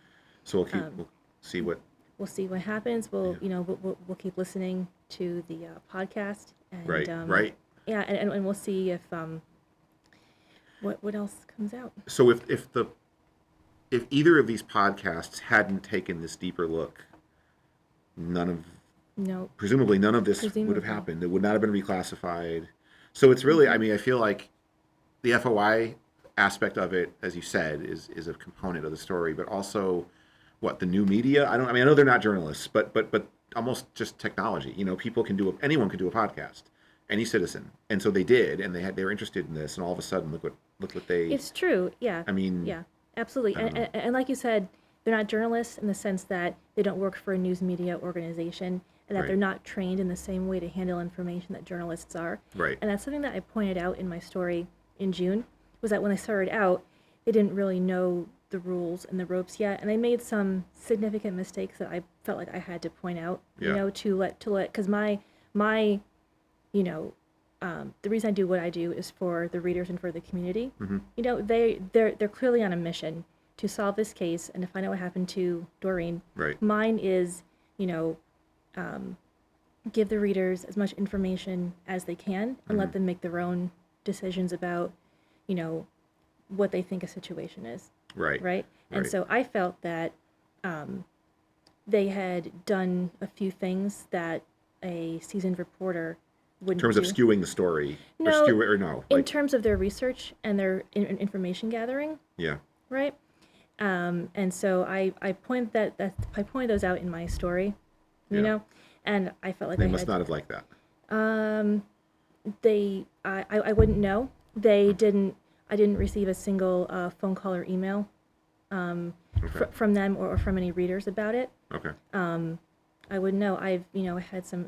So we'll see what. We'll see what happens. We'll we'll keep listening to the podcast and Right. Right. yeah, and we'll see if what else comes out. So if either of these podcasts hadn't taken this deeper look, presumably none of this would have Presumably. happened. It would not have been reclassified. So it's really, I mean, I feel like the FOI aspect of it, as you said, is a component of the story, but also the new media. I know they're not journalists, but almost just technology. People can anyone can do a podcast, any citizen, and so they did, and they were interested in this, and all of a sudden, look what they. It's true. Yeah. I mean. Yeah, absolutely. I don't know. And like you said, they're not journalists in the sense that they don't work for a news media organization, and that Right. they're not trained in the same way to handle information that journalists are. Right. And that's something that I pointed out in my story in June, was that when they started out, they didn't really know the rules and the ropes yet, and they made some significant mistakes that I felt like I had to point out, Yeah. to let, because my the reason I do what I do is for the readers and for the community. Mm-hmm. You know, they're clearly on a mission to solve this case and to find out what happened to Doreen. Right. Mine is, you know, give the readers as much information as they can and let them make their own decisions about, you know, what they think a situation is. Right. Right. And Right. so I felt that they had done a few things that a seasoned reporter wouldn't In terms of do. skewing the story, No, or no, in like, terms of their research and their information gathering, yeah, right? And so I pointed those out in my story, you Yeah. know, and I felt like they I must had, not have liked that. I wouldn't know. They didn't. I didn't receive a single phone call or email Okay. from them or from any readers about it. Okay. I wouldn't know. I've had some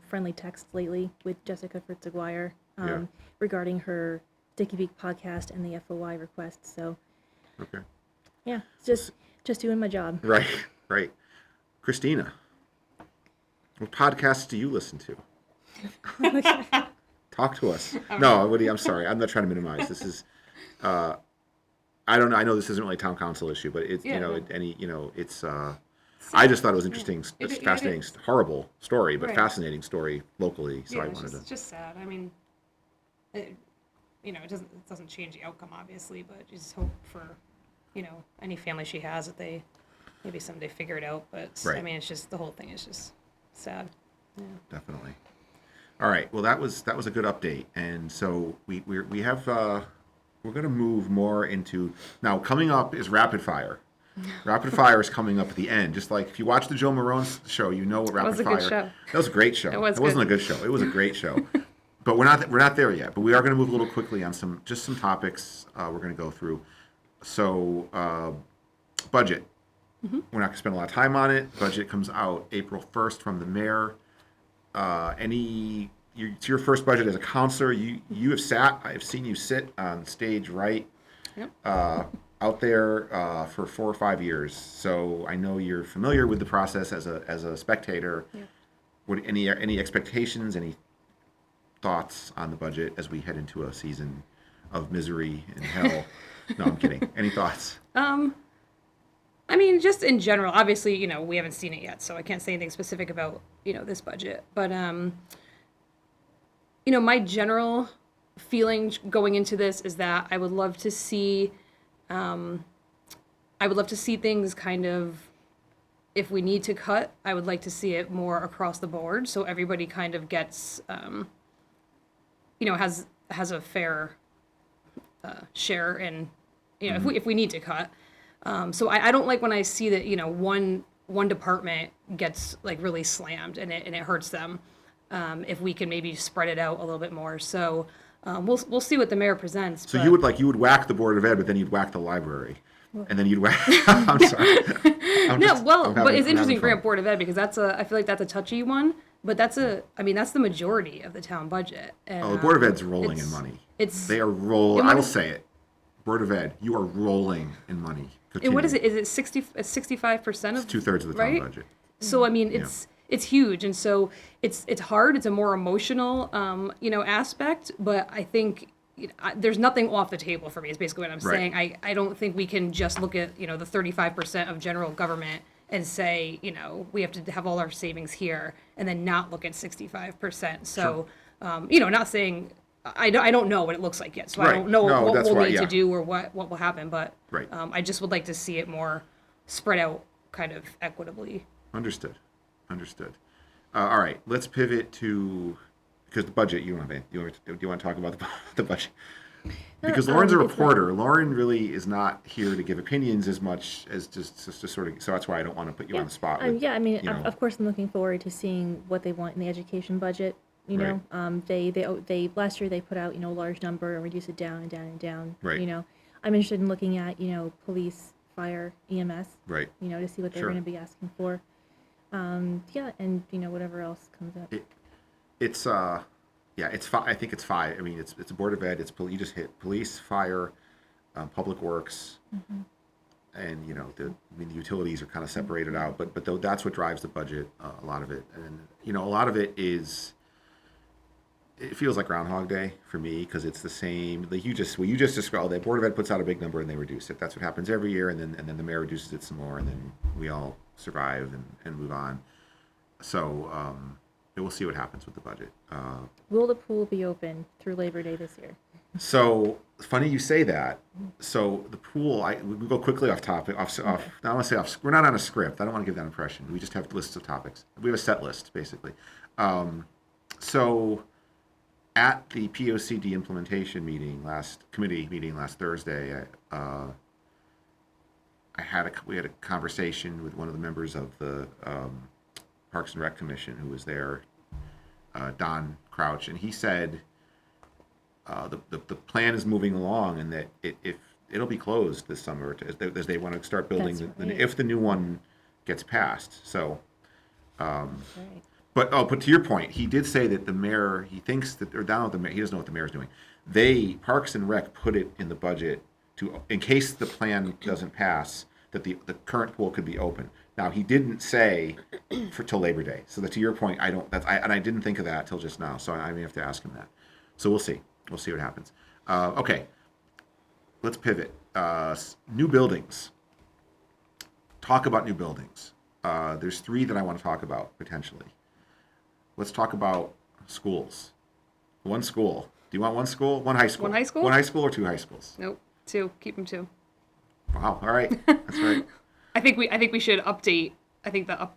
friendly texts lately with Jessica Fritz-Aguirre Yeah. regarding her Dicky Beak podcast and the FOI request. So Okay. yeah, it's just doing my job. Right. Right. Christina, what podcasts do you listen to? Talk to us. No, Woody, I'm sorry. I'm not trying to minimize. This is, I don't know. I know this isn't really a town council issue, but it's, Yeah, no. it's, I just thought it was interesting. It- It's it fascinating, is. horrible story, but Right. fascinating story locally. So Yeah, I it's wanted just, to. just sad. I mean, it doesn't change the outcome, obviously, but you just hope for, any family she has that they maybe someday figure it out. But I Right. mean, it's just the whole thing is just sad. Yeah. Definitely. All right. Well, that was a good update, and so we have we're going to move more into now. Coming up is rapid fire. Rapid fire is coming up at the end. Just like if you watch the Joe Marone's show, you know what rapid was a fire. good show. That was a great show. It was It wasn't good. a good show. It was a great show. But we're not there yet. But we are going to move a little quickly on some topics we're going to go through. So budget. Mm-hmm. We're not going to spend a lot of time on it. Budget comes out April 1st from the mayor. It's your first budget as a counselor. You have sat. I've seen you sit on stage right Yep. out there for 4 or 5 years. So I know you're familiar with the process as a spectator. Yeah. What any expectations? Any thoughts on the budget as we head into a season of misery and hell? No, I'm kidding. Any thoughts? I mean, just in general, obviously, we haven't seen it yet, so I can't say anything specific about, this budget. But, my general feeling going into this is that I would love to see things kind of, if we need to cut, I would like to see it more across the board, so everybody kind of gets, has a fair share in, if we need to cut. So I don't like when I see that, one department gets like really slammed and it hurts them. If we can maybe spread it out a little bit more. So we'll see what the mayor presents. So but- you would whack the Board of Ed, but then you'd whack the library, and then you'd whack. I'm sorry. But it's interesting to bring fun. up Board of Ed because I feel like that's a touchy one. But that's the majority of the town budget. And, Oh, the Board of Ed's rolling in it's- money. They It's are rolling. And I what will is- say it. Board of Ed, you are rolling in money. and what is Continue. it? Is it 65% of It's 2/3 of the town right? budget. So I mean, it's huge, and so it's hard. It's a more emotional, aspect. But I think there's nothing off the table for me. Is basically what I'm Right. saying. I don't think we can just look at the 35% of general government and say we have to have all our savings here, and then not look at 65%. So not saying. I don't know what it looks like yet, so Right. I don't know No, what that's we'll why- need yeah. to do or what will happen. But Right. I just would like to see it more spread out, kind of equitably. Understood. All right, let's pivot to because the budget. Do you want to talk about the budget? Because Lauren's a it's like- reporter. Lauren really is not here to give opinions as much as just to sort of. So that's why I don't want to put you on the spot. With, I mean, you know, of course, I'm looking forward to seeing what they want in the education budget. They last year they put out a large number and reduced it down and down and down. Right. I'm interested in looking at police, fire, EMS. Right. To see what they're Sure. going to be asking for. And whatever else comes up. It's it's five. I think it's 5. I mean, it's a Board of Ed. You just hit police, fire, public works, and the utilities are kind of separated out. But that's what drives the budget. A lot of it, and a lot of it is it feels like Groundhog Day for me because it's the same. Like what you just described. The Board of Ed puts out a big number and they reduce it. That's what happens every year, and then the mayor reduces it some more, and then we all survive and move on. So we'll see what happens with the budget. Will the pool be open through Labor Day this year? So funny you say that. So the pool, we go quickly off topic. Off. I want to say off. We're not on a script. I don't want to give that impression. We just have lists of topics. We have a set list basically. So at the POCD implementation committee meeting last Thursday, we had a conversation with one of the members of the Parks and Rec Commission who was there, Don Crouch, and he said the plan is moving along and that it'll be closed this summer as they want to start building if the new one gets passed. So, Right. but to your point, he did say that the mayor, he thinks that, or down at the mayor, he doesn't know what the mayor's doing. Parks and Rec put it in the budget in case the plan doesn't pass, that the current pool could be open. Now, he didn't say till Labor Day. So that to your point, I didn't think of that till just now. So I may have to ask him that. So we'll see. We'll see what happens. Okay. Let's pivot. New buildings. Talk about new buildings. There's 3 that I want to talk about potentially. Let's talk about schools. One school. Do you want one school? One high school? One high school? One high school or 2 high schools? Nope. 2. Keep them 2. Wow. All right. That's right. I think we should update. I think Right.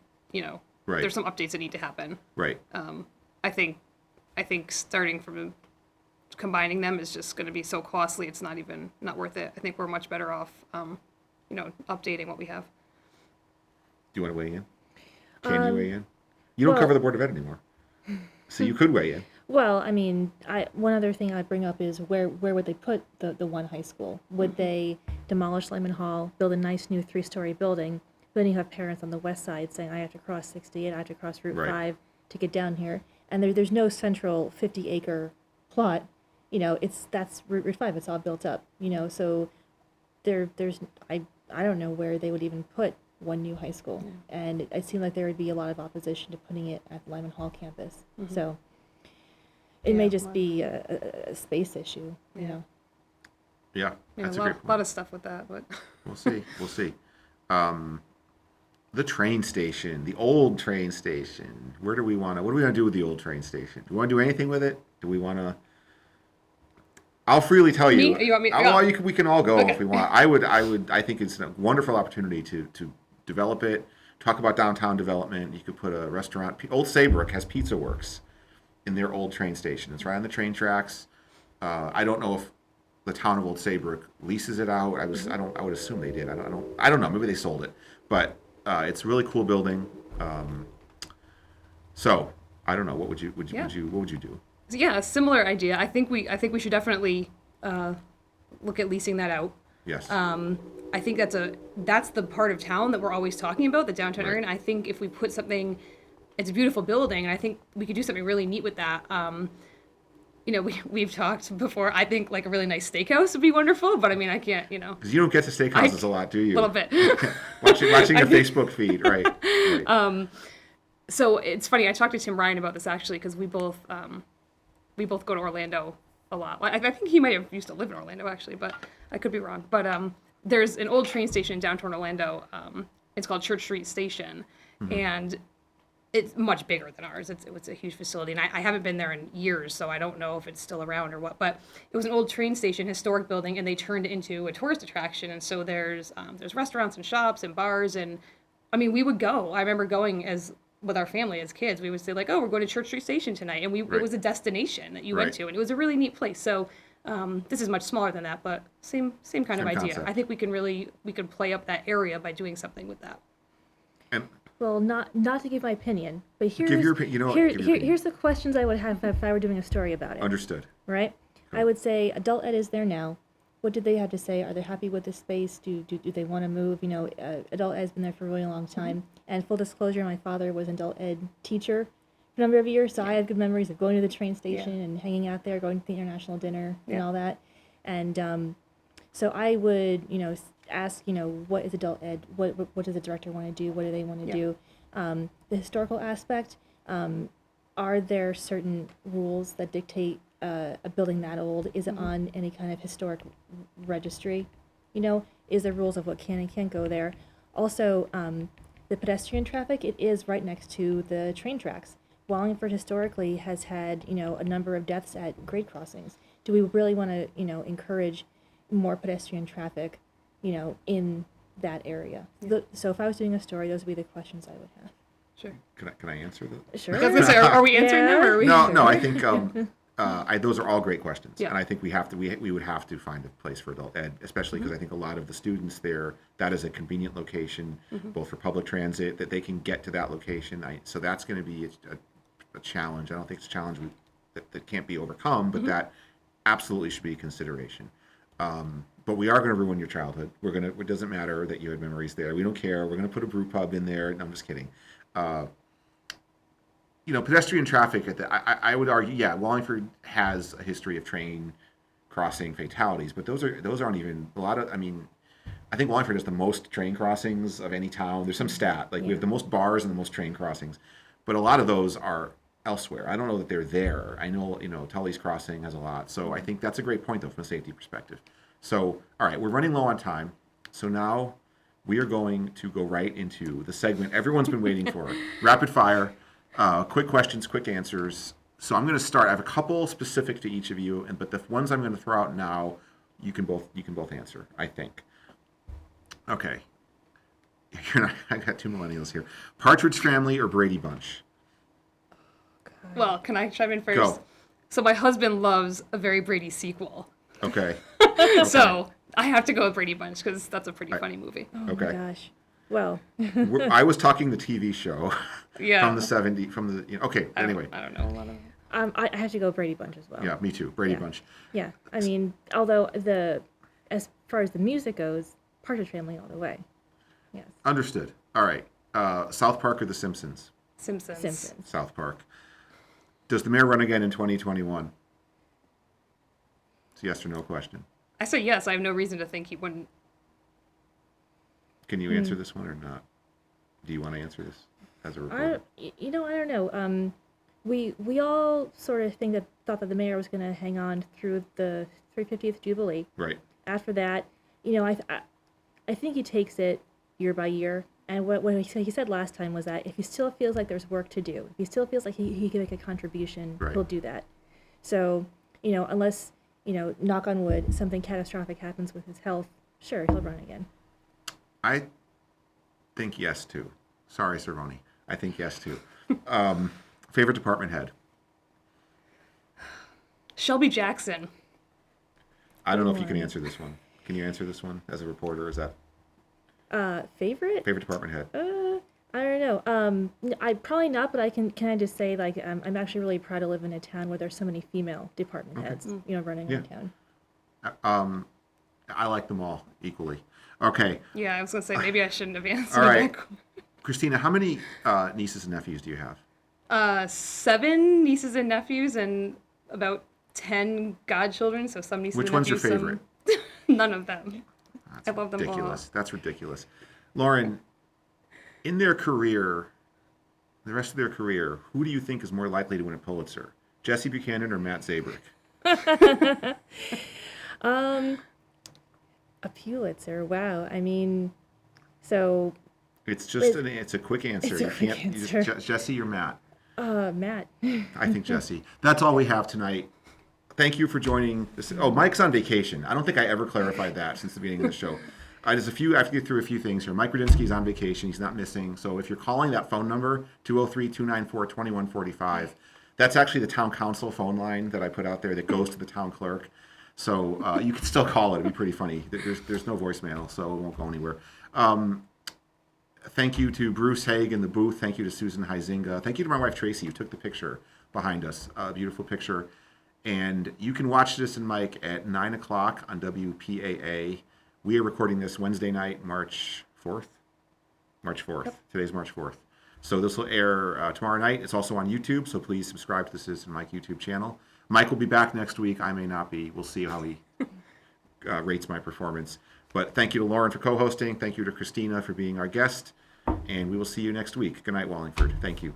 there's some updates that need to happen. Right. I think starting from combining them is just going to be so costly. It's not worth it. I think we're much better off, updating what we have. Do you want to weigh in? Can you weigh in? You don't cover the Board of Ed anymore, so you could weigh in. Well, I mean, one other thing I'd bring up is where would they put the one high school? Would they demolish Lyman Hall, build a nice new 3-story building? Then you have parents on the west side saying, I have to cross 68, I have to cross Route Right. 5 to get down here. And there's no central 50-acre plot. That's Route 5. It's all built up. So I don't know where they would even put one new high school. Yeah. And it seemed like there would be a lot of opposition to putting it at the Lyman Hall campus. Mm-hmm. So it may just be a space issue, you know. Yeah, that's a lot, great point. lot of stuff with that, but We'll see. The train station, the old train station. What do we want to do with the old train station? Do we want to do anything with it? Do we want to? I'll freely tell you. You want me? We can all go Okay. if we want. I think it's a wonderful opportunity to develop it. Talk about downtown development. You could put a restaurant. Old Saybrook has Pizza Works in their old train station. It's right on the train tracks. I don't know if the town of Old Saybrook leases it out. I would assume they did. I don't know. Maybe they sold it. But it's a really cool building. So I don't know. What would you do? yeah, a similar idea. I think we should definitely look at leasing that out. Yes. I think that's the part of town that we're always talking about, the downtown Right. area. And I think if we put something, it's a beautiful building, and I think we could do something really neat with that. We've talked before. I think like a really nice steakhouse would be wonderful, but I mean, I can't, Because you don't get to steakhouses a lot, do you? A little bit. watching your Facebook feed, right? So it's funny. I talked to Tim Ryan about this actually because we both go to Orlando a lot. I think he might have used to live in Orlando actually, but I could be wrong. But there's an old train station in downtown Orlando. It's called Church Street Station, and it's much bigger than ours. It's a huge facility, and I haven't been there in years, so I don't know if it's still around or what. But it was an old train station, historic building, and they turned it into a tourist attraction. And so there's restaurants and shops and bars, and I mean, we would go. I remember going with our family as kids. We would say like, oh, we're going to Church Street Station tonight, and it was a destination that you went to, and it was a really neat place. So this is much smaller than that, but same kind of idea. Concept. I think we can play up that area by doing something with that. And Well, not to give my opinion, but here's give your opinion. here's the questions I would have if I were doing a story about it. Understood. Right? I would say adult ed is there now. What do they have to say? Are they happy with the space? Do they want to move? Adult ed has been there for a really long time. And full disclosure, my father was an adult ed teacher for a number of years, so I have good memories of going to the train station and hanging out there, going to the international dinner and all that. And so I would, ask, what is adult ed? What does the director want to do? What do they want to do? The historical aspect, are there certain rules that dictate a building that old? Is it on any kind of historic registry? You know, is there rules of what can and can't go there? Also, the pedestrian traffic, it is right next to the train tracks. Wallingford historically has had, you know, a number of deaths at grade crossings. Do we really want to, you know, encourage more pedestrian traffic, you know, in that area? Yeah. So if I was doing a story, those would be the questions I would have. Sure. Can I answer that? Sure. I was gonna say, are we answering them, or are we? No, I think those are all great questions, Yeah. and I think we would have to find a place for adult ed, especially because I think a lot of the students there, that is a convenient location, both for public transit, that they can get to that location. So that's going to be a challenge. I don't think it's a challenge that can't be overcome, but that absolutely should be a consideration. But we are going to ruin your childhood. It doesn't matter that you had memories there. We don't care. We're going to put a brew pub in there. No, I'm just kidding. You know, pedestrian traffic I would argue, yeah, Wallingford has a history of train crossing fatalities, but those aren't even a lot of. I mean, I think Wallingford has the most train crossings of any town. There's some stat like we have the most bars and the most train crossings, but a lot of those are elsewhere. I don't know that they're there. I know, you know, Tully's Crossing has a lot. So I think that's a great point though from a safety perspective. So all right, we're running low on time. So now we are going to go right into the segment everyone's been waiting for, rapid fire. Quick questions, quick answers. So I'm going to start. I have a couple specific to each of you, but the ones I'm going to throw out now, you can both answer, I think. Okay. I got two millennials here. Partridge Family or Brady Bunch? Well, can I chime in first? Go. So my husband loves a Very Brady sequel. Okay. So I have to go with Brady Bunch because that's a pretty funny movie. Oh Okay. my gosh. Well, I was talking the TV show Yeah. from the 70s. Okay. Anyway. I don't know a lot of. I have to go Brady Bunch as well. Yeah, me too. Brady Yeah. Bunch. Yeah. I mean, although as far as the music goes, Partridge Family all the way. Yes. Understood. All right. South Park or The Simpsons? Simpsons. Simpsons. South Park. Does the mayor run again in 2021? It's a yes or no question. I say yes. I have no reason to think he wouldn't. Can you answer this one or not? Do you want to answer this as a reporter? I don't know. We all sort of thought that the mayor was going to hang on through the 350th Jubilee. Right. After that, you know, I think he takes it year by year. And what he said last time was that if he still feels like there's work to do, if he still feels like he can make a contribution, Right. he'll do that. So, you know, unless, you know, knock on wood, something catastrophic happens with his health, sure, he'll run again. I think yes too. Sorry, Cervoni. I think yes too. Favorite department head? Shelby Jackson. I don't know if you can answer this one. Can you answer this one as a reporter? Is that Favorite? favorite department head? I don't know. I probably not, but can I just say, like, I'm actually really proud to live in a town where there's so many female department heads, you know, running Yeah. our town. I like them all equally. Okay. Yeah, I was gonna say maybe I shouldn't have answered. All right. that. Christina, how many nieces and nephews do you have? 7 nieces and nephews and about 10 godchildren. So some nieces Which and one's your nephews. favorite? None of them. That's I love them ridiculous. all. That's ridiculous. Lauren, in their career, the rest of their career, who do you think is more likely to win a Pulitzer? Jesse Buchanan or Matt Zabrick? A Pulitzer. Wow. I mean, so It's just it's a quick answer. It's a You quick can't answer. Jesse or Matt. Matt. I think Jesse. That's all we have tonight. Thank you for joining this. Oh, Mike's on vacation. I don't think I ever clarified that since the beginning of the show. I have to get through a few things here. Mike Rudinsky's on vacation. He's not missing. So if you're calling that phone number, 203-294-2145, that's actually the town council phone line that I put out there that goes to the town clerk. So you can still call it. It'd be pretty funny. There's no voicemail, so it won't go anywhere. Thank you to Bruce Haig in the booth. Thank you to Susan Huizinga. Thank you to my wife, Tracy, who took the picture behind us. A beautiful picture. And you can watch this and Mike at 9 o'clock on WPAA. We are recording this Wednesday night, March 4th. March 4th. Yep. Today's March 4th. So this will air tomorrow night. It's also on YouTube, so please subscribe to the Citizen Mike YouTube channel. Mike will be back next week. I may not be. We'll see how he rates my performance. But thank you to Lauren for co-hosting. Thank you to Christina for being our guest. And we will see you next week. Good night, Wallingford. Thank you.